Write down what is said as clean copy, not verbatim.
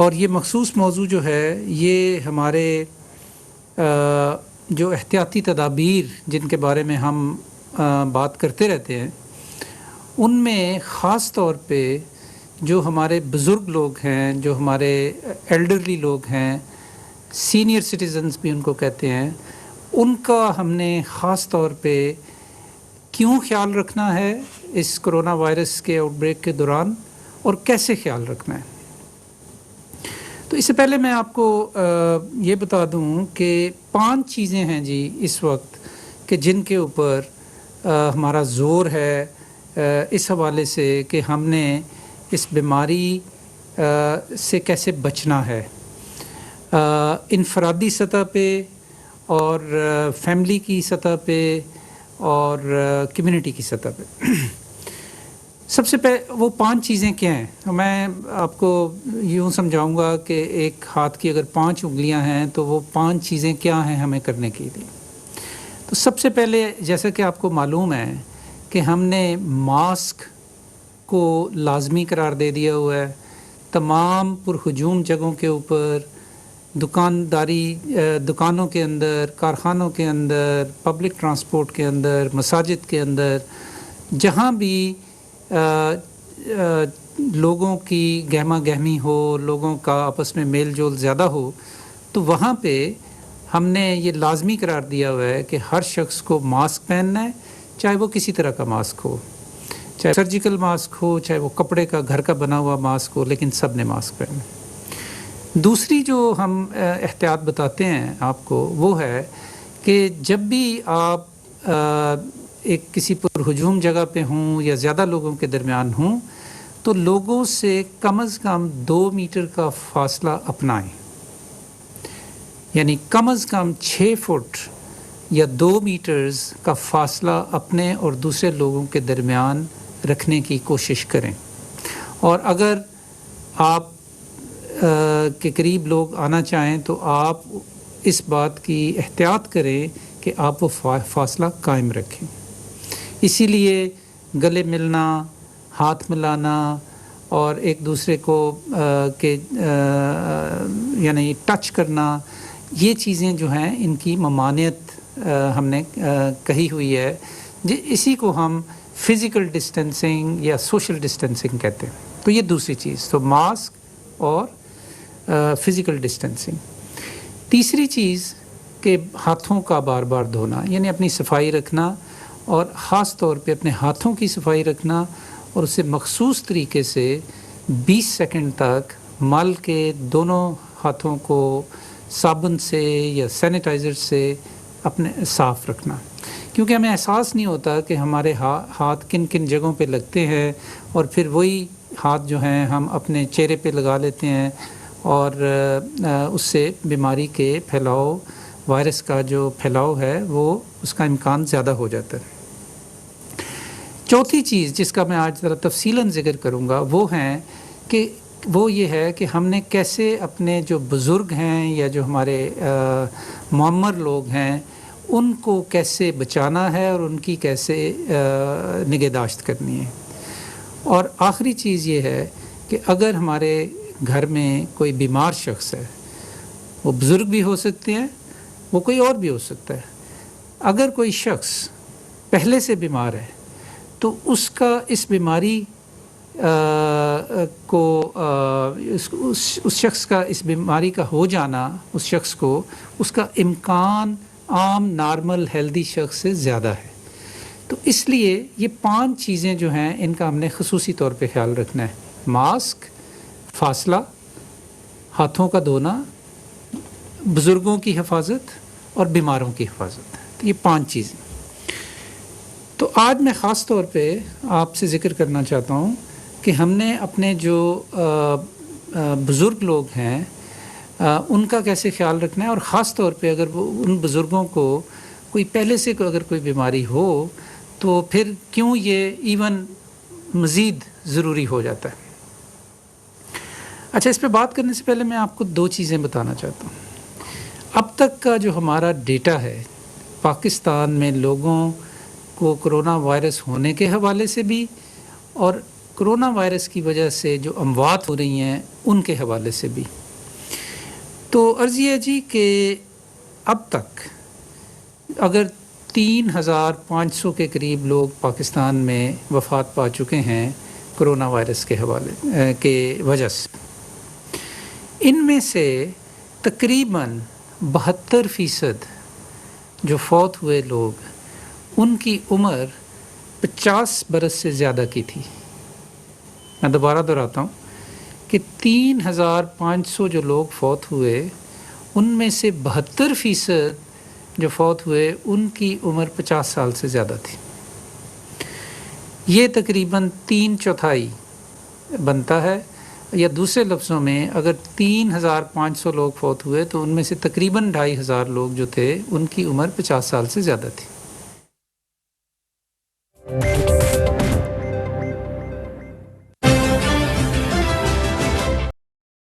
اور یہ مخصوص موضوع جو ہے یہ ہمارے جو احتیاطی تدابیر جن کے بارے میں ہم بات کرتے رہتے ہیں ان میں خاص طور پہ جو ہمارے بزرگ لوگ ہیں، جو ہمارے ایلڈرلی لوگ ہیں، سینئر سٹیزنز بھی ان کو کہتے ہیں، ان کا ہم نے خاص طور پہ کیوں خیال رکھنا ہے اس کرونا وائرس کے آؤٹ بریک کے دوران اور کیسے خیال رکھنا ہے۔ تو اس سے پہلے میں آپ کو یہ بتا دوں کہ 5 چیزیں ہیں جی اس وقت کہ جن کے اوپر ہمارا زور ہے اس حوالے سے کہ ہم نے اس بیماری سے کیسے بچنا ہے، انفرادی سطح پہ اور فیملی کی سطح پہ اور کمیونٹی کی سطح پہ۔ سب سے پہلے وہ 5 چیزیں کیا ہیں؟ میں آپ کو یوں سمجھاؤں گا کہ ایک ہاتھ کی اگر 5 انگلیاں ہیں تو وہ 5 چیزیں کیا ہیں ہمیں کرنے کے لیے۔ تو سب سے پہلے جیسا کہ آپ کو معلوم ہے کہ ہم نے ماسک کو لازمی قرار دے دیا ہوا ہے، تمام پرہجوم جگہوں کے اوپر، دکانوں کے اندر، کارخانوں کے اندر، پبلک ٹرانسپورٹ کے اندر، مساجد کے اندر، جہاں بھی لوگوں کی گہما گہمی ہو، لوگوں کا آپس میں میل جول زیادہ ہو، تو وہاں پہ ہم نے یہ لازمی قرار دیا ہوا ہے کہ ہر شخص کو ماسک پہننا ہے، چاہے وہ کسی طرح کا ماسک ہو، چاہے سرجیکل ماسک ہو، چاہے وہ کپڑے کا گھر کا بنا ہوا ماسک ہو، لیکن سب نے ماسک پہننا ہے۔ دوسری جو ہم احتیاط بتاتے ہیں آپ کو وہ ہے کہ جب بھی آپ ایک کسی پرہجوم جگہ پہ ہوں یا زیادہ لوگوں کے درمیان ہوں تو لوگوں سے کم از کم 2 میٹر کا فاصلہ اپنائیں، یعنی کم از کم 6 فٹ یا 2 میٹرز کا فاصلہ اپنے اور دوسرے لوگوں کے درمیان رکھنے کی کوشش کریں۔ اور اگر آپ کے قریب لوگ آنا چاہیں تو آپ اس بات کی احتیاط کریں کہ آپ وہ فاصلہ قائم رکھیں۔ اسی لیے گلے ملنا، ہاتھ ملانا اور ایک دوسرے کو یعنی ٹچ کرنا، یہ چیزیں جو ہیں ان کی ممانعت ہم نے کہی ہوئی ہے، اسی کو ہم فزیکل ڈسٹینسنگ یا سوشل ڈسٹینسنگ کہتے ہیں۔ تو یہ دوسری چیز، تو ماسک اور فزیکل ڈسٹینسنگ۔ تیسری چیز کہ ہاتھوں کا بار بار دھونا، یعنی اپنی صفائی رکھنا اور خاص طور پہ اپنے ہاتھوں کی صفائی رکھنا اور اسے مخصوص طریقے سے 20 سیکنڈ تک مل کے دونوں ہاتھوں کو صابن سے یا سینیٹائزر سے اپنے صاف رکھنا، کیونکہ ہمیں احساس نہیں ہوتا کہ ہمارے ہاتھ کن کن جگہوں پہ لگتے ہیں اور پھر وہی ہاتھ جو ہیں ہم اپنے چہرے پہ لگا لیتے ہیں اور اس سے بیماری کے پھیلاؤ، وائرس کا جو پھیلاؤ ہے وہ اس کا امکان زیادہ ہو جاتا ہے۔ چوتھی چیز جس کا میں آج ذرا تفصیلاً ذکر کروں گا وہ یہ ہے کہ ہم نے کیسے اپنے جو بزرگ ہیں یا جو ہمارے معمر لوگ ہیں ان کو کیسے بچانا ہے اور ان کی کیسے نگہداشت کرنی ہے۔ اور آخری چیز یہ ہے کہ اگر ہمارے گھر میں کوئی بیمار شخص ہے، وہ بزرگ بھی ہو سکتے ہیں، وہ کوئی اور بھی ہو سکتا ہے، اگر کوئی شخص پہلے سے بیمار ہے تو اس کا اس بیماری کو اس شخص کا اس بیماری کا ہو جانا اس شخص کو اس کا امکان عام نارمل ہیلدی شخص سے زیادہ ہے۔ تو اس لیے یہ 5 چیزیں جو ہیں ان کا ہم نے خصوصی طور پہ خیال رکھنا ہے: ماسک، فاصلہ، ہاتھوں کا دھونا، بزرگوں کی حفاظت اور بیماروں کی حفاظت۔ تو یہ 5 چیزیں۔ تو آج میں خاص طور پہ آپ سے ذکر کرنا چاہتا ہوں کہ ہم نے اپنے جو بزرگ لوگ ہیں ان کا کیسے خیال رکھنا ہے، اور خاص طور پہ اگر وہ ان بزرگوں کو کوئی پہلے سے اگر کوئی بیماری ہو تو پھر کیوں یہ ایون مزید ضروری ہو جاتا ہے۔ اچھا، اس پہ بات کرنے سے پہلے میں آپ کو 2 چیزیں بتانا چاہتا ہوں۔ اب تک کا جو ہمارا ڈیٹا ہے پاکستان میں لوگوں کو کرونا وائرس ہونے کے حوالے سے بھی اور کرونا وائرس کی وجہ سے جو اموات ہو رہی ہیں ان کے حوالے سے بھی. تو عرض یہ ہے جی کہ اب تک اگر 3,500 کے قریب لوگ پاکستان میں وفات پا چکے ہیں کرونا وائرس کے حوالے کے وجہ سے. ان میں سے تقریباً 72% جو فوت ہوئے لوگ ان کی عمر 50 برس سے زیادہ کی تھی. میں دوبارہ دہراتا ہوں کہ 3,500 جو لوگ فوت ہوئے ان میں سے 72% جو فوت ہوئے ان کی عمر 50 سال سے زیادہ تھی. یہ تقریباً 3/4 بنتا ہے، یا دوسرے لفظوں میں اگر 3,500 لوگ فوت ہوئے تو ان میں سے تقریباً 2,500 لوگ جو تھے ان کی عمر 50 سال سے زیادہ تھی.